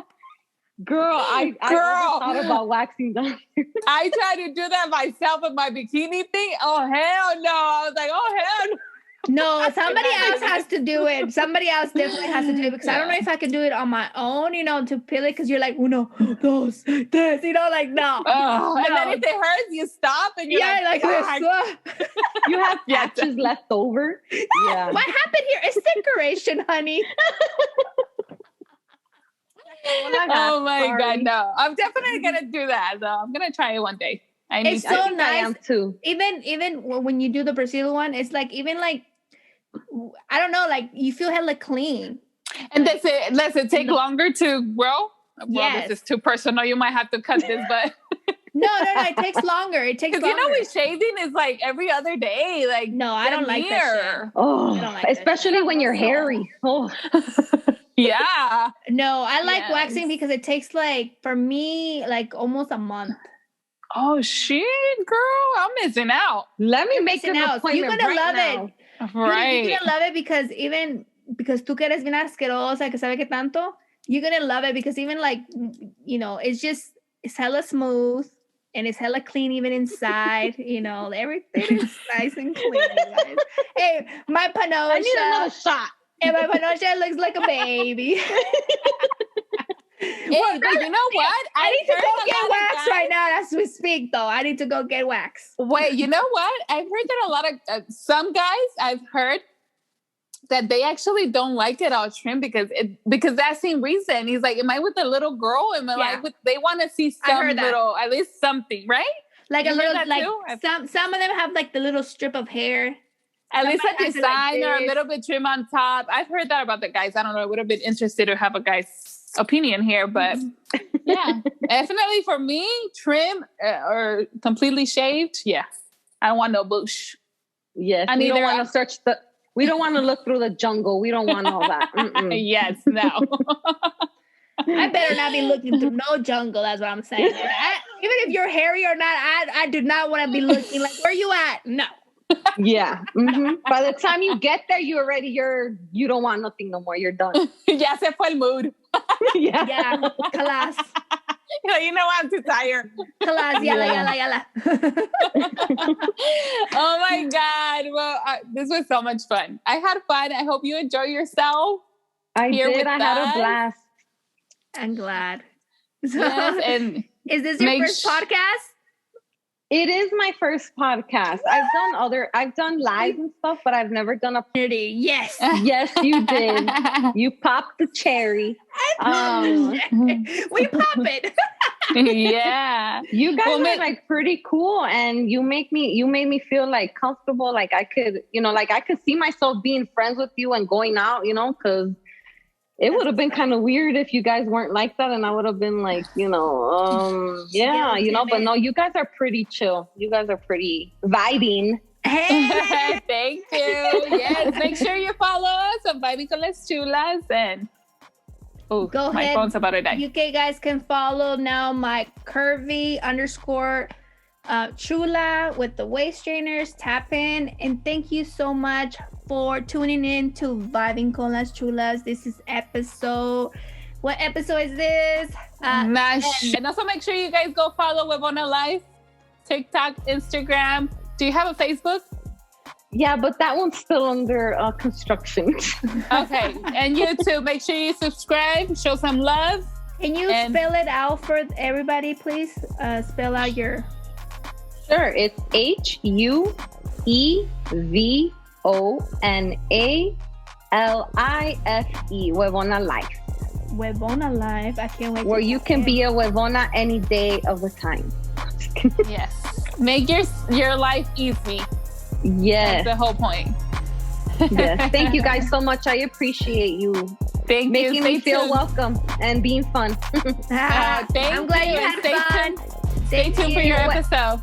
Girl, I thought about waxing down. I tried to do that myself with my bikini thing. Oh, hell no. I was like, oh, hell no. No, somebody else has to do it. Somebody else definitely has to do it because I don't know if I can do it on my own, to peel it because you're like, uno, dos, tres, no. And then if it hurts, you stop and you're like this. You have patches left over. Yeah. What happened here? It's decoration, honey. Oh my God, no. I'm definitely going to do that, though. I'm going to try it one day. It's so nice. I am too. Even when you do the Brazil one, it's I don't know, you feel hella clean. And does it take longer to grow? Well, yes. This is too personal. You might have to cut this, but no, it takes longer. It takes longer. With shaving is every other day. No, I don't like that shit. Oh, especially when you're hairy. Oh. Yeah. No, I like waxing because it takes for me almost a month. Oh shit, girl, I'm missing out. Let me make an appointment. You're gonna love it. Right. You're gonna love it because tú que eres bien asquerosa, que sabe que tanto, you're gonna love it because even it's hella smooth and it's hella clean even inside. Everything is nice and clean, guys. Hey, my panosha. I need another shot. And my panosha looks like a baby. Hey, but you know what? I need to go get wax right now as we speak, though. I need to go get wax. Wait, you know what? I've heard that a lot of some guys I've heard that they actually don't like it all trim because that same reason. He's like, am I with a little girl? Am I like with, they want to see some little, at least something, right? Like a little, like some of them have like the little strip of hair. At least a design or a little bit trim on top. I've heard that about the guys. I don't know. I would have been interested to have a guy's opinion here, but yeah, definitely for me, trim or completely shaved. Yeah, I don't want no bush. Yes, we don't want to search we don't want to look through the jungle. We don't want all that. Yes, no. I better not be looking through no jungle. That's what I'm saying. Even if you're hairy or not, I do not want to be looking like, where you at? No. Yeah. Mm-hmm. By the time you get there, you don't want nothing no more. You're done. Ya se fue el mood. Yeah. Class. You know I'm too tired. Class. Yala. Oh my God. Well, this was so much fun. I had fun. I hope you enjoy yourself. I did. I had a blast. I'm glad. Yes, and is this your first podcast? It is my first podcast. I've done live and stuff, but I've never done a party. Yes. Yes, you did. You popped the cherry. We pop it. Yeah. You guys are like pretty cool, and you made me feel like comfortable. Like I could, I could see myself being friends with you and going out, because it would have been kind of weird if you guys weren't like that, and I would have been like, but no, you guys are pretty chill. You guys are pretty vibing. Hey, thank you. Yes, make sure you follow us on Vibing con las Chulas, and go ahead. My phone's about to die. You guys can follow now my curvy _ Chula with the waist trainers. Tap in, and thank you so much for tuning in to Vibing con las Chulas. This is what episode is this? And also make sure you guys go follow Huevona Life, TikTok, Instagram. Do you have a Facebook? Yeah, but that one's still under construction. Okay, and YouTube. Make sure you subscribe, show some love. Can you spell it out for everybody, please? Spell out your... Sure, it's HUEVONALIFE, Huevona Life. Huevona Life. I can't wait. Where you can be a Huevona any day of the time. Yes. Make your life easy. Yes. That's the whole point. Yes. Thank you guys so much. I appreciate you. Thank you. Making me feel welcome and being fun. I'm glad you had fun. Stay tuned for your episode.